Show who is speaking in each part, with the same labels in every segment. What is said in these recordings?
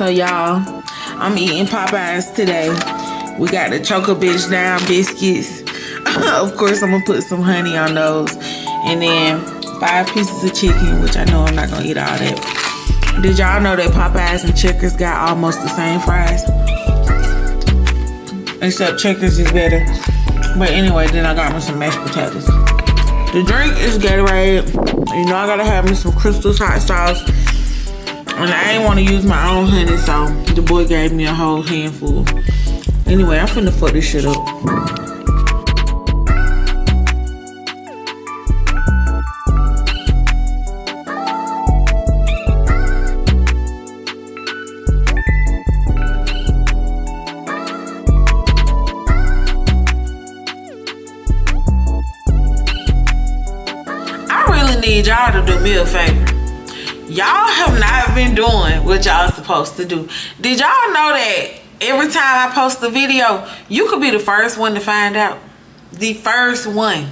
Speaker 1: So y'all, I'm eating Popeyes today. We got the Choco Bitch Down biscuits. Of course, I'm gonna put some honey on those. And then 5 pieces of chicken, which I know I'm not gonna eat all that. Did y'all know that Popeyes and Checkers got almost the same fries? Except Checkers is better. But anyway, then I got me some mashed potatoes. The drink is Gatorade. You know I gotta have me some Crystal's hot sauce. And I ain't want to use my own honey, so the boy gave me a whole handful. Anyway, I'm finna fuck this shit up. I really need y'all to do me a favor. Y'all have not been doing what y'all supposed to do. Did y'all know that every time I post a video, you could be the first one to find out? The first one.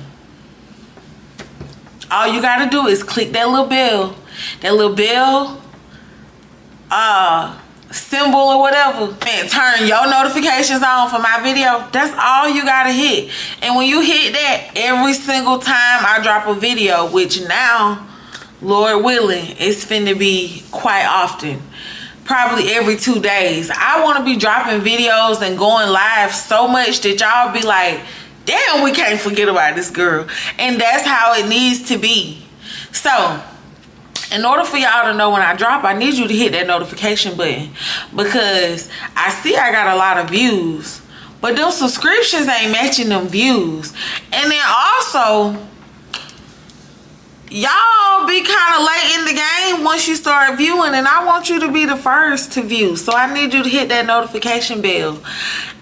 Speaker 1: All you gotta do is click that little bell. That little bell symbol or whatever. And turn your notifications on for my video. That's all you gotta hit. And when you hit that, every single time I drop a video, which now, Lord willing, it's finna be quite often. Probably every 2 days. I want to be dropping videos and going live so much that y'all be like, damn, we can't forget about this girl. And that's how it needs to be. So, in order for y'all to know when I drop, I need you to hit that notification button. Because I see I got a lot of views, but those subscriptions ain't matching them views. And then also, y'all be kind of late in the game once you start viewing, and I want you to be the first to view. So I need you to hit that notification bell,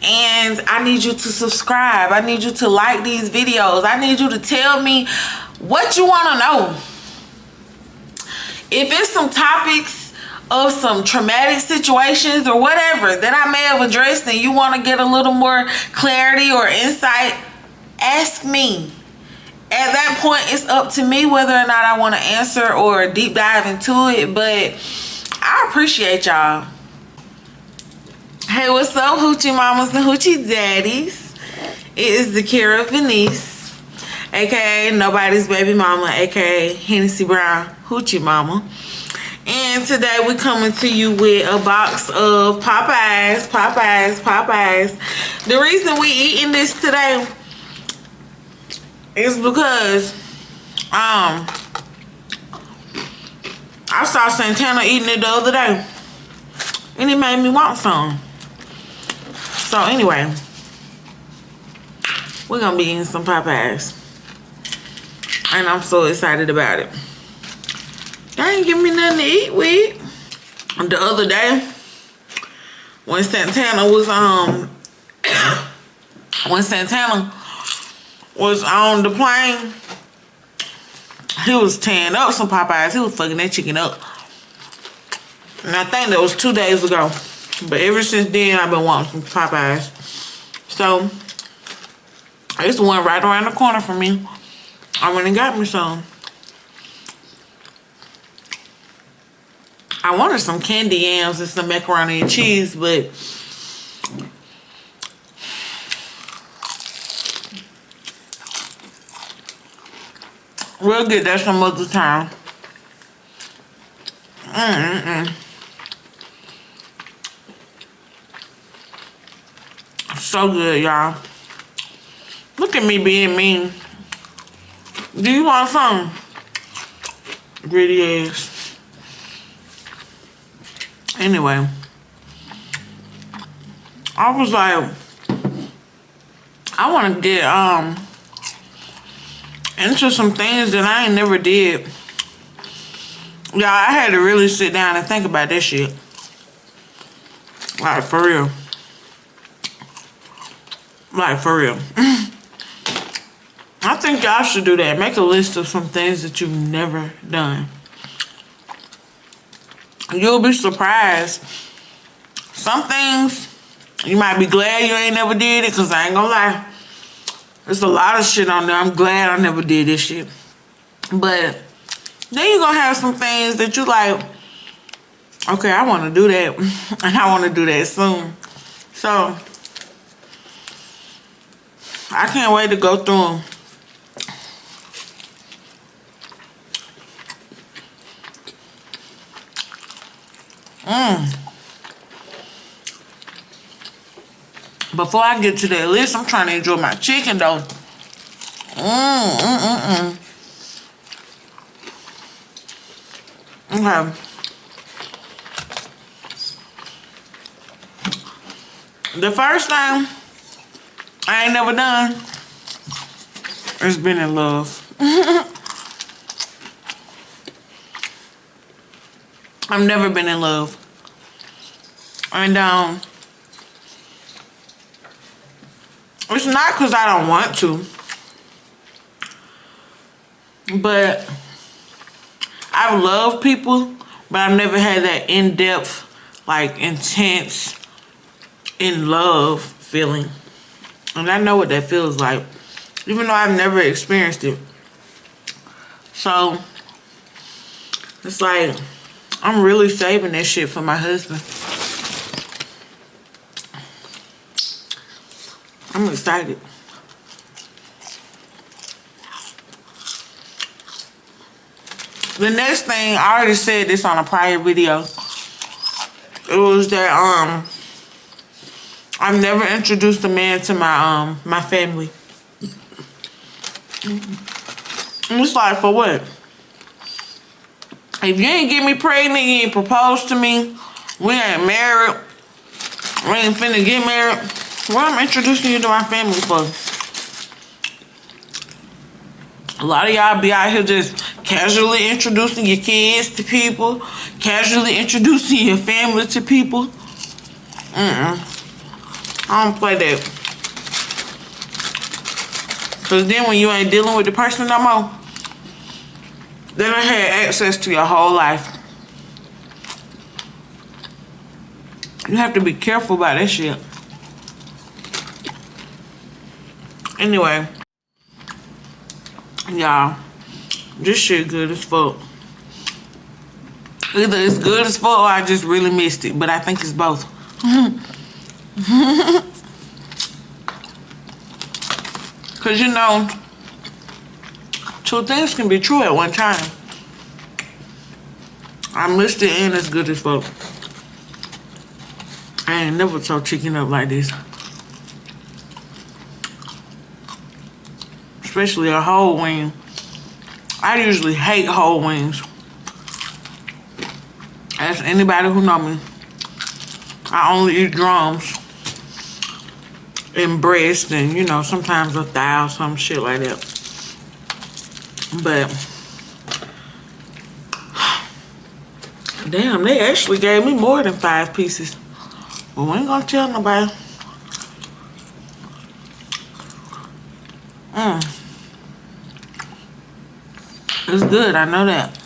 Speaker 1: and I need you to subscribe. I need you to like these videos. I need you to tell me what you want to know. If it's some topics of some traumatic situations or whatever that I may have addressed and you want to get a little more clarity or insight, ask me. At that point, it's up to me whether or not I want to answer or deep dive into it, but I appreciate y'all. Hey, what's up, hoochie mamas and hoochie daddies? It is Zhakerra Venice, aka Nobody's Baby Mama, aka Hennessy Brown Hoochie Mama. And today we're coming to you with a box of Popeyes. The reason we eating this today is because I saw Santana eating it the other day, and it made me want some. So anyway, we're gonna be eating some Popeyes, and I'm so excited about it. They ain't give me nothing to eat with. The other day, when Santana was on the plane, he was tearing up some Popeyes. He was fucking that chicken up. And I think that was 2 days ago. But ever since then, I've been wanting some Popeyes. So, it's one right around the corner from me. I went and got me some. I wanted some candy yams and some macaroni and cheese, but we'll get that some other time. So good, y'all. Look at me being mean. Do you want some? Greedy ass. Anyway, I was like, I want to get into some things that I ain't never did. Y'all, I had to really sit down and think about this shit. Like, for real. Like, for real. I think y'all should do that. Make a list of some things that you've never done. You'll be surprised. Some things, you might be glad you ain't never did it, because I ain't gonna lie. There's a lot of shit on there. I'm glad I never did this shit. But then you're gonna have some things that you like, Okay, I want to do that. And I want to do that soon. So, I can't wait to go through them. Before I get to that list, I'm trying to enjoy my chicken though. Okay. The first thing I ain't never done is been in love. I've never been in love. And it's not because I don't want to, but I've loved people, but I've never had that in-depth, like intense, in love feeling. And I know what that feels like, even though I've never experienced it. So, it's like, I'm really saving that shit for my husband. I'm excited. The next thing, I already said this on a prior video. It was that I've never introduced a man to my my family. And it's like, for what? If you ain't get me pregnant, you ain't proposed to me, we ain't married, we ain't finna get married, what I'm introducing you to my family for? A lot of y'all be out here just casually introducing your kids to people, casually introducing your family to people. I don't play that. Cause then when you ain't dealing with the person no more, then I had access to your whole life. You have to be careful about that shit. Anyway, y'all, this shit good as fuck. Either it's good as fuck or I just really missed it, but I think it's both. Cause you know, two things can be true at one time. I missed it and it's good as fuck. I ain't never tore chicken up like this. Especially a whole wing. I usually hate whole wings. Ask anybody who know me. I only eat drums and breast and, you know, sometimes a thigh or some shit like that. But, damn, they actually gave me more than 5 pieces. But we ain't gonna tell nobody. It's good, I know that.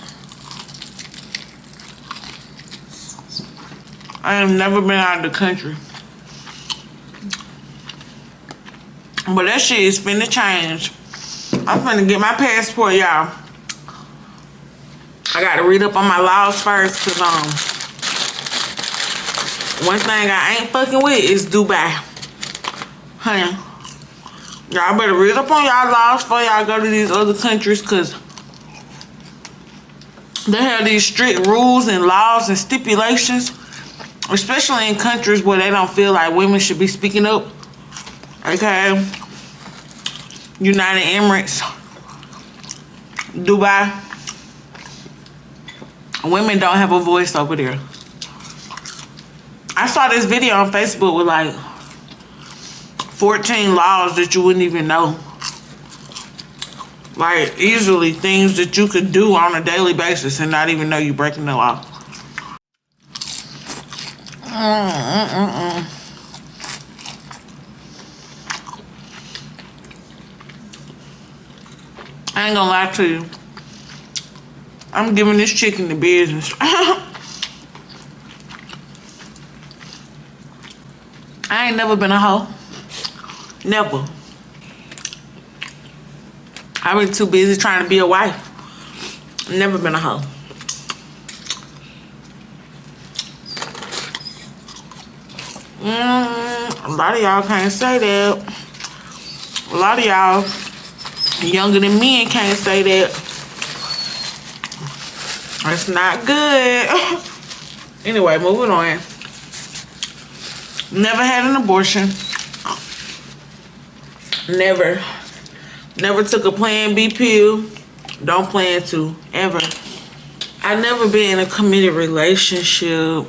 Speaker 1: I have never been out of the country. But that shit is finna change. I'm finna get my passport, y'all. I gotta read up on my laws first, cause one thing I ain't fucking with is Dubai. Honey, y'all better read up on y'all laws before y'all go to these other countries, cause they have these strict rules and laws and stipulations, especially in countries where they don't feel like women should be speaking up. Okay, United Emirates, Dubai, women don't have a voice over there. I saw this video on Facebook with like 14 laws that you wouldn't even know. Like, easily things that you could do on a daily basis and not even know you're breaking the law. I ain't gonna lie to you. I'm giving this chicken the business. I ain't never been a hoe. Never. I've been too busy trying to be a wife. Never been a hoe. A lot of y'all can't say that. A lot of y'all younger than me and can't say that. It's not good. Anyway, moving on. Never had an abortion. Never took a Plan B pill. Don't plan to, ever. I never been in a committed relationship.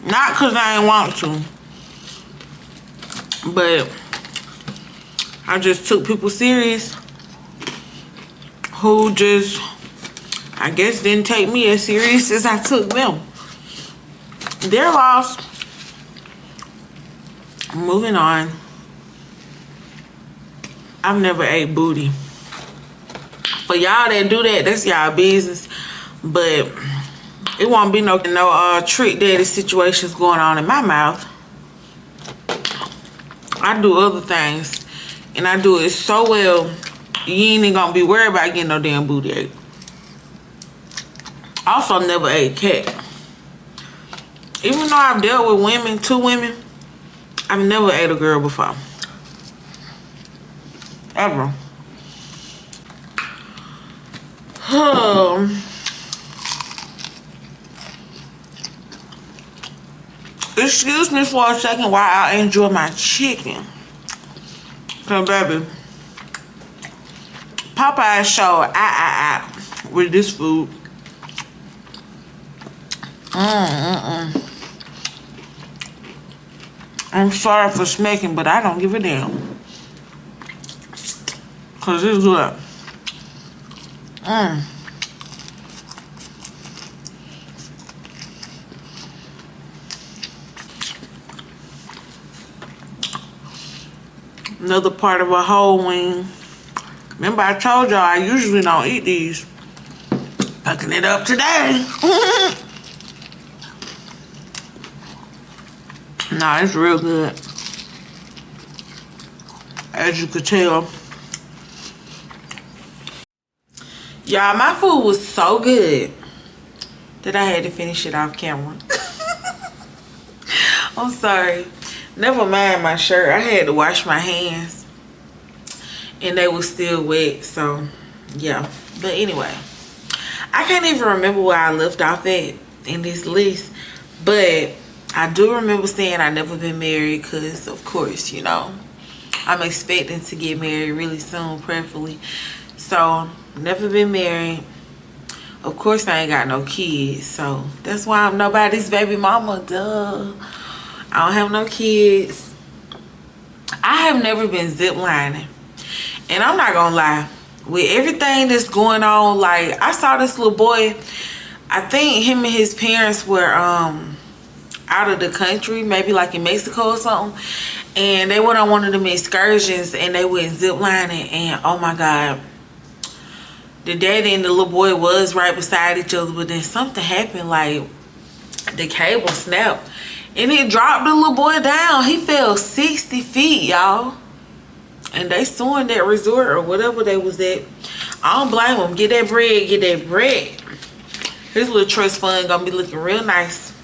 Speaker 1: Not because I ain't want to. But I just took people serious who just, I guess, didn't take me as serious as I took them. They're lost. Moving on. I've never ate booty. For y'all that do that, that's y'all business. But it won't be no trick daddy situations going on in my mouth. I do other things, and I do it so well, you ain't even gonna be worried about getting no damn booty ate. Also, never ate cat. Even though I've dealt with women, 2 women, I've never ate a girl before. Ever. Excuse me for a second while I enjoy my chicken. Cause baby, Popeye show I with this food. I'm sorry for smacking, but I don't give a damn. Cause it's good. Another part of a whole wing. Remember I told y'all I usually don't eat these. Fucking it up today. Nah, it's real good. As you could tell. Y'all, my food was so good that I had to finish it off camera. I'm sorry. Never mind my shirt. I had to wash my hands. And they were still wet. So, yeah. But anyway. I can't even remember where I left off at in this list. But I do remember saying I never been married. Because, of course, you know, I'm expecting to get married really soon, prayerfully. So, never been married. Of course, I ain't got no kids. So, that's why I'm nobody's baby mama. Duh. I don't have no kids. I have never been ziplining. And I'm not gonna lie. With everything that's going on, like, I saw this little boy. I think him and his parents were out of the country. Maybe like in Mexico or something. And they went on one of them excursions. And they went ziplining. And oh my God. The daddy and the little boy was right beside each other. But then something happened. Like, the cable snapped. And it dropped the little boy down. He fell 60 feet, y'all. And they suing that resort or whatever they was at. I don't blame them. Get that bread. Get that bread. His little trust fund gonna be looking real nice.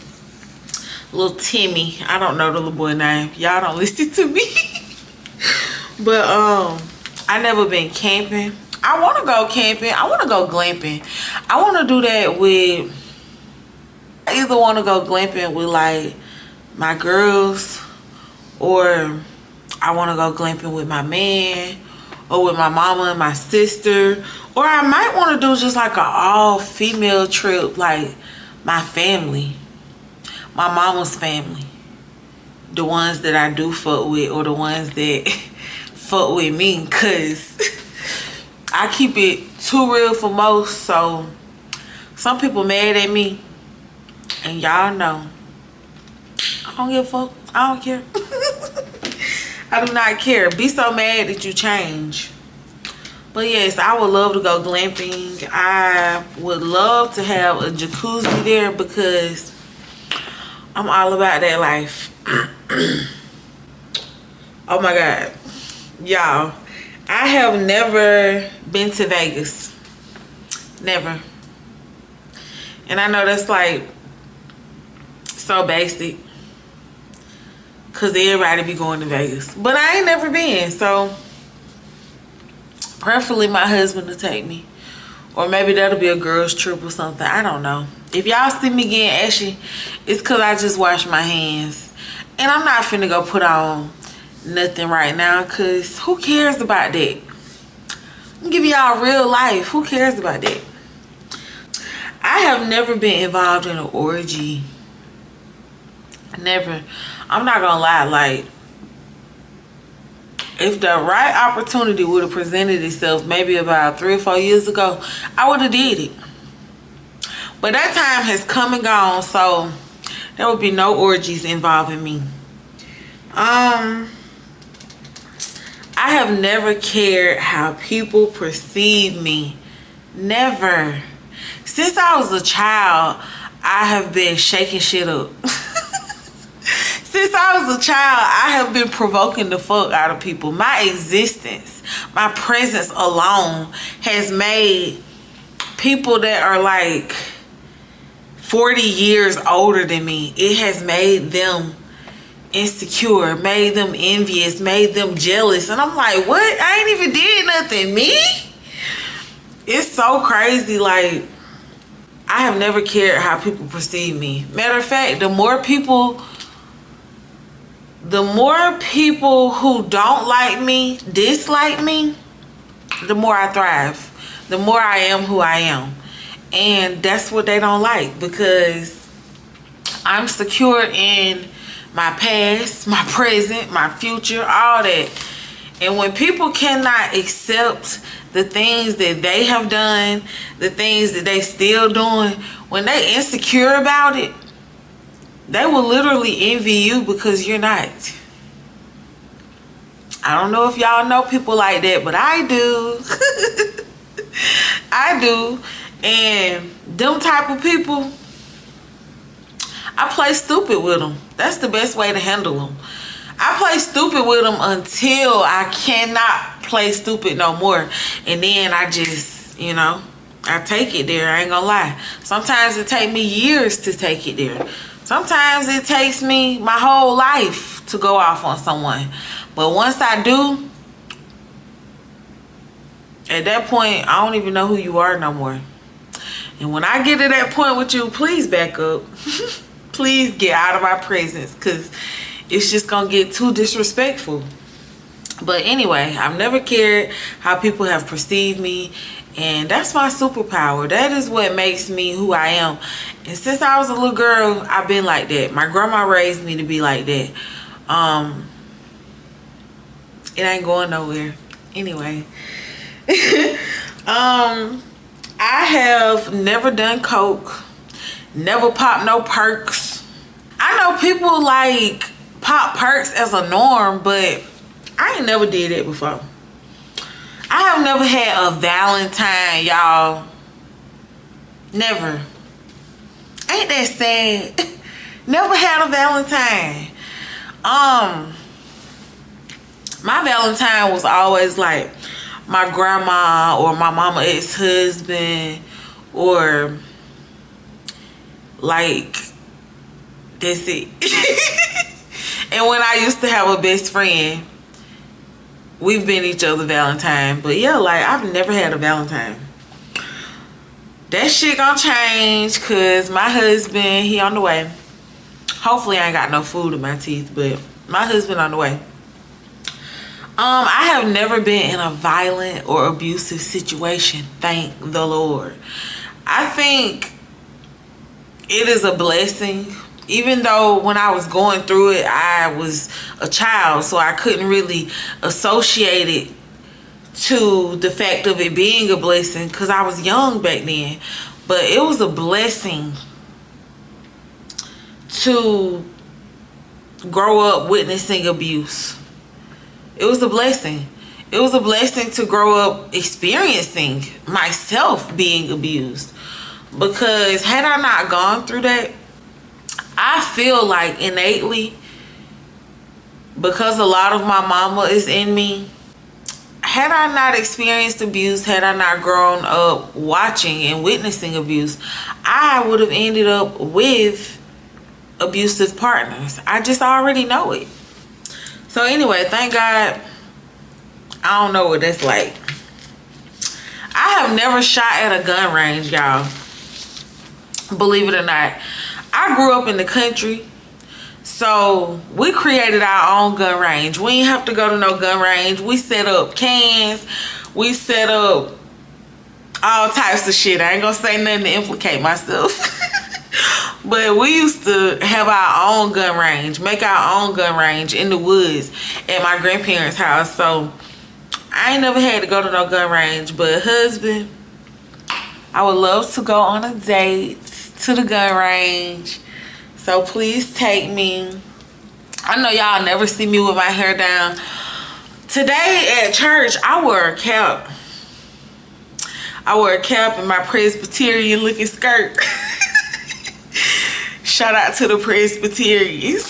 Speaker 1: Little Timmy. I don't know the little boy name. Y'all don't listen to me. But I never been camping. I want to go camping. I want to go glamping. I want to do that with... I either want to go glamping with like my girls, or I want to go glamping with my man, or with my mama and my sister, or I might want to do just like an all-female trip, like my family, my mama's family, the ones that I do fuck with, or the ones that fuck with me, cause I keep it too real for most. So some people mad at me, and y'all know I don't give a fuck. I don't care. I do not care. Be so mad that you change. But yes, I would love to go glamping. I would love to have a jacuzzi there because I'm all about that life. Oh my God. Y'all, I have never been to Vegas. Never. And I know that's like So basic. Cause everybody be going to Vegas. But I ain't never been, so preferably my husband to take me. Or maybe that'll be a girl's trip or something. I don't know. If y'all see me getting ashy, it's cause I just washed my hands. And I'm not finna go put on nothing right now, cause who cares about that? I'm giving y'all real life. Who cares about that? I have never been involved in an orgy. Never. I'm not gonna lie, like, if the right opportunity would have presented itself maybe about 3 or 4 years ago, I would have did it. But that time has come and gone, so there would be no orgies involving me. I have never cared how people perceive me. Never. Since I was a child, I have been shaking shit up. Since I was a child, I have been provoking the fuck out of people. My existence, my presence alone has made people that are like 40 years older than me, it has made them insecure, made them envious, made them jealous. And I'm like, what? I ain't even did nothing. Me? It's so crazy. Like, I have never cared how people perceive me. Matter of fact, the more people who don't like me, dislike me, the more I thrive. The more I am who I am. And that's what they don't like, because I'm secure in my past, my present, my future, all that. And when people cannot accept the things that they have done, the things that they still doing, when they insecure about it, they will literally envy you because you're not. I don't know if y'all know people like that, but I do. I do. And them type of people, I play stupid with them. That's the best way to handle them. I play stupid with them until I cannot play stupid no more. And then I just, you know, I take it there. I ain't gonna lie. Sometimes it takes me years to take it there. Sometimes it takes me my whole life to go off on someone. But once I do, at that point, I don't even know who you are no more. And when I get to that point with you, please back up. Please get out of my presence, because it's just going to get too disrespectful. But anyway, I've never cared how people have perceived me. And that's my superpower. That is what makes me who I am. And since I was a little girl, I've been like that. My grandma raised me to be like that. It ain't going nowhere. Anyway. I have never done coke, never popped no perks. I know people like pop perks as a norm, but I ain't never did it before. I have never had a Valentine, y'all. Never. Ain't that sad? Never had a Valentine. My Valentine was always like my grandma or my mama ex-husband, or like, that's it. And when I used to have a best friend, we've been each other Valentine. But yeah, like, I've never had a Valentine. That shit gonna change, cause my husband, he on the way. Hopefully I ain't got no food in my teeth, but my husband on the way. I have never been in a violent or abusive situation, thank the Lord. I think it is a blessing, even though when I was going through it, I was a child, so I couldn't really associate it to the fact of it being a blessing, because I was young back then. But it was a blessing to grow up witnessing abuse. It was a blessing. It was a blessing to grow up experiencing myself being abused. Because had I not gone through that, I feel like innately, because a lot of my mama is in me, had I not experienced abuse, had I not grown up watching and witnessing abuse, I would have ended up with abusive partners. I just already know it. So anyway, thank God I don't know what that's like. I have never shot at a gun range, y'all. Believe it or not. I grew up in the country, so we created our own gun range. We didn't have to go to no gun range. We set up cans. We set up all types of shit. I ain't gonna say nothing to implicate myself. But we used to have our own gun range, make our own gun range in the woods at my grandparents' house. So I ain't never had to go to no gun range. But husband, I would love to go on a date to the gun range. So please take me. I know y'all never see me with my hair down. Today at church, I wore a cap. I wore a cap and my Presbyterian looking skirt. Shout out to the Presbyterians.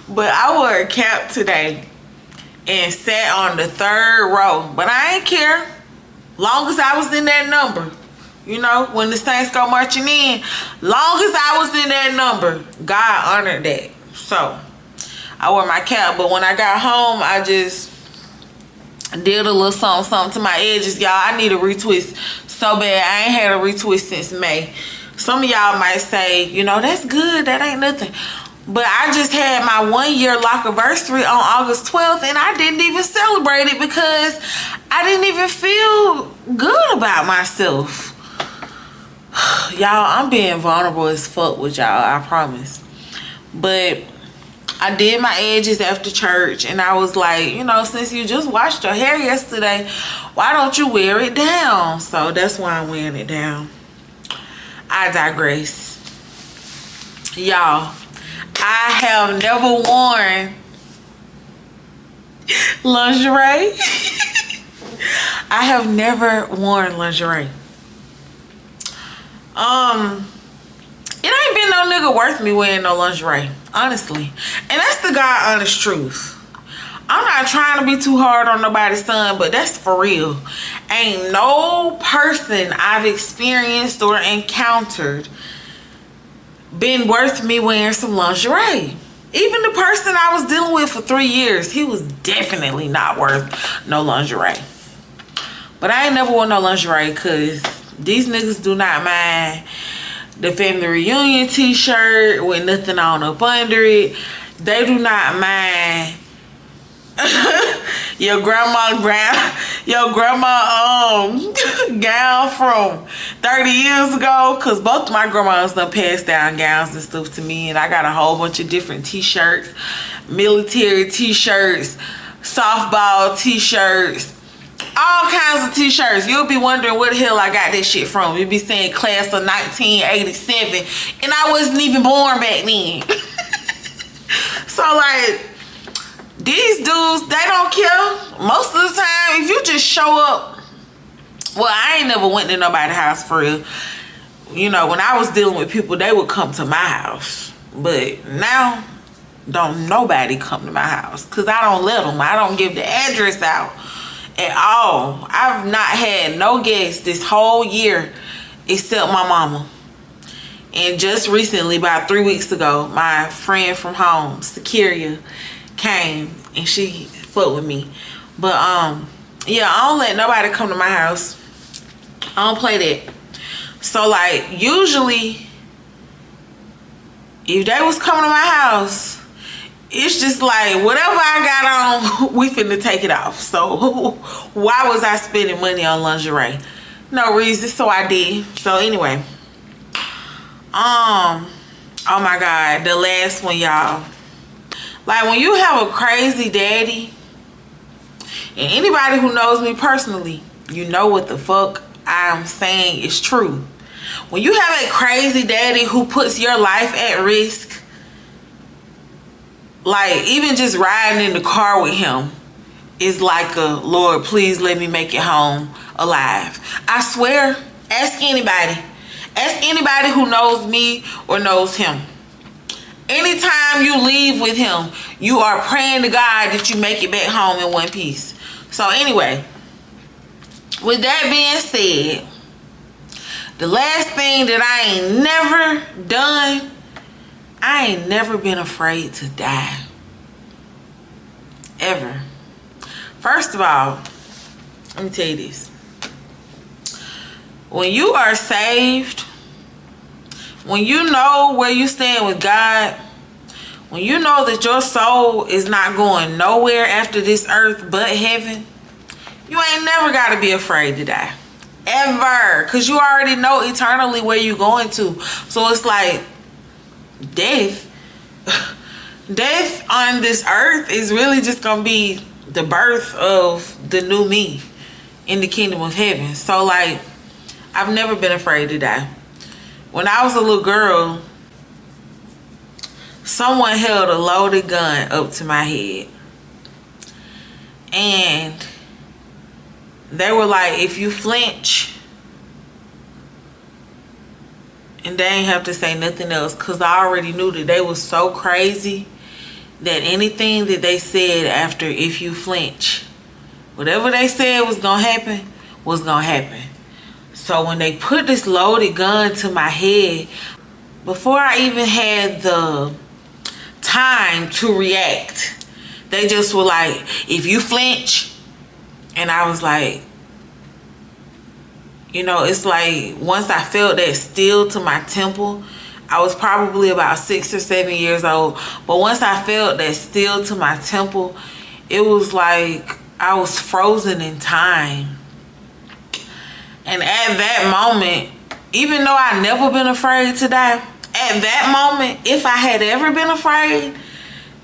Speaker 1: But I wore a cap today and sat on the 3rd row. But I ain't care. Long as I was in that number. You know, when the saints go marching in. Long as I was in that number, God honored that. So, I wore my cap. But when I got home, I just did a little something to my edges. Y'all, I need a retwist so bad. I ain't had a retwist since May. Some of y'all might say, you know, that's good. That ain't nothing. But I just had my 1-year lock-iversary on August 12th, and I didn't even celebrate it because I didn't even feel good about myself. Y'all, I'm being vulnerable as fuck with y'all, I promise. But I did my edges after church, and I was like, you know, since you just washed your hair yesterday, why don't you wear it down? So that's why I'm wearing it down. I digress. Y'all, I have never worn lingerie. I have never worn lingerie. It ain't been no nigga worth me wearing no lingerie, honestly. And that's the God honest truth. I'm not trying to be too hard on nobody's son, but that's for real. Ain't no person I've experienced or encountered been worth me wearing some lingerie. Even the person I was dealing with for 3 years, he was definitely not worth no lingerie. But I ain't never worn no lingerie because these niggas do not mind the family reunion t-shirt with nothing on up under it. They do not mind your grandma gown from 30 years ago, because both of my grandmas done passed down gowns and stuff to me, and I got a whole bunch of different t-shirts, military t-shirts, softball t-shirts, all kinds of t-shirts. You'll be wondering where the hell I got this shit from. You'll be saying class of 1987, and I wasn't even born back then. So like, these dudes, they don't care. Most of the time, if you just show up, well, I ain't never went to nobody's house for real. You know, when I was dealing with people, they would come to my house. But now, don't nobody come to my house, because I don't let them. I don't give the address out at all. I've not had no guests this whole year except my mama. And just recently, about 3 weeks ago, my friend from home, Zhakerra, came and she fucked with me. But yeah, I don't let nobody come to my house. I don't play that. So like, usually if they was coming to my house, it's just like, whatever I got on, we finna take it off. So why was I spending money on lingerie? No reason, so I did. So anyway, oh my God, the last one, y'all. Like, when you have a crazy daddy, and anybody who knows me personally, you know what the fuck I'm saying is true. When you have a crazy daddy who puts your life at risk, like, even just riding in the car with him is like a, Lord, please let me make it home alive. I swear, ask anybody. Ask anybody who knows me or knows him. Anytime you leave with him, you are praying to God that you make it back home in one piece. So anyway, with that being said, the last thing that I ain't never done I ain't never been afraid to die. Ever. First of all, let me tell you this. When you are saved, when you know where you stand with God, when you know that your soul is not going nowhere after this earth but heaven, you ain't never got to be afraid to die. Ever. Because you already know eternally where you're going to. So it's like death. Death on this earth is really just going to be the birth of the new me in the kingdom of heaven. So like, I've never been afraid to die. When I was a little girl, someone held a loaded gun up to my head. And they were like, if you flinch, and they ain't have to say nothing else, because I already knew that they was so crazy that anything that they said after if you flinch, whatever they said was gonna happen, was gonna happen. So when they put this loaded gun to my head, before I even had the time to react, they just were like, if you flinch. And I was like, you know, it's like once I felt that steel to my temple, I was probably about 6 or 7 years old. But once I felt that steel to my temple, it was like I was frozen in time. And at that moment, even though I never been afraid to die, at that moment, if I had ever been afraid,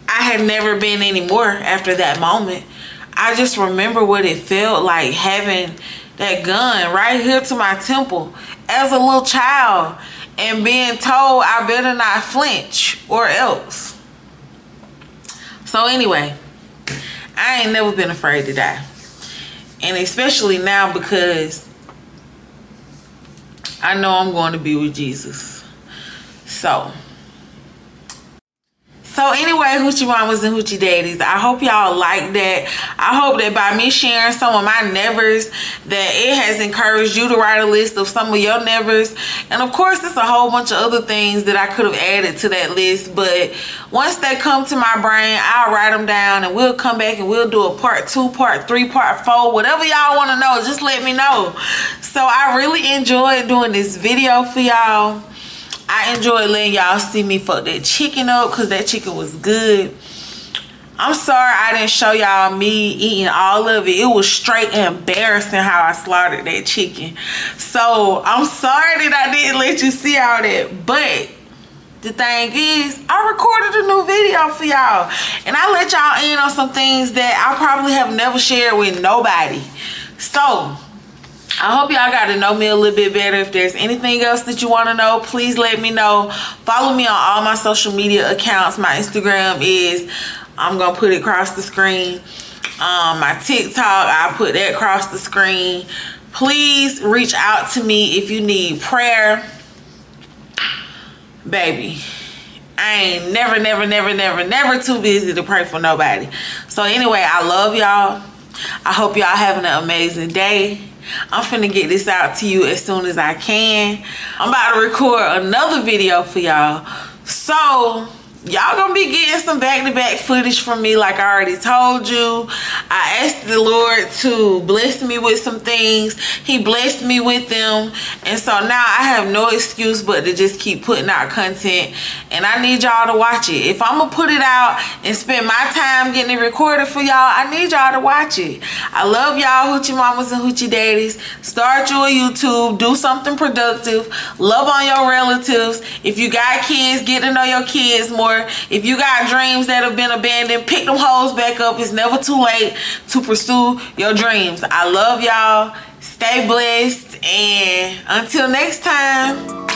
Speaker 1: I had never been anymore after that moment. I just remember what it felt like having that gun right here to my temple as a little child and being told I better not flinch or else. So anyway, I ain't never been afraid to die. And especially now because I know I'm going to be with Jesus. So anyway, hoochie mamas and hoochie daddies, I hope y'all like that. I hope that by me sharing some of my nevers, that it has encouraged you to write a list of some of your nevers. And of course, there's a whole bunch of other things that I could have added to that list. But once they come to my brain, I'll write them down and we'll come back and we'll do a part 2, part 3, part 4, whatever y'all want to know, just let me know. So I really enjoyed doing this video for y'all. I enjoyed letting y'all see me fuck that chicken up because that chicken was good. I'm sorry I didn't show y'all me eating all of it. It was straight embarrassing how I slaughtered that chicken. So I'm sorry that I didn't let you see all that. But the thing is, I recorded a new video for y'all. And I let y'all in on some things that I probably have never shared with nobody. So I hope y'all got to know me a little bit better. If there's anything else that you want to know, please let me know. Follow me on all my social media accounts. My Instagram is, I'm going to put it across the screen. My TikTok, I'll put that across the screen. Please reach out to me if you need prayer. Baby, I ain't never too busy to pray for nobody. So anyway, I love y'all. I hope y'all having an amazing day. I'm finna get this out to you as soon as I can. I'm about to record another video for y'all. So y'all gonna be getting some back-to-back footage from me like I already told you. I asked the Lord to bless me with some things. He blessed me with them. And so now I have no excuse but to just keep putting out content. And I need y'all to watch it. If I'm gonna put it out and spend my time getting it recorded for y'all, I need y'all to watch it. I love y'all, hoochie mamas and hoochie daddies. Start you a YouTube. Do something productive. Love on your relatives. If you got kids, get to know your kids more. If you got dreams that have been abandoned, pick them hoes back up. It's never too late to pursue your dreams. I love y'all. Stay blessed. And until next time.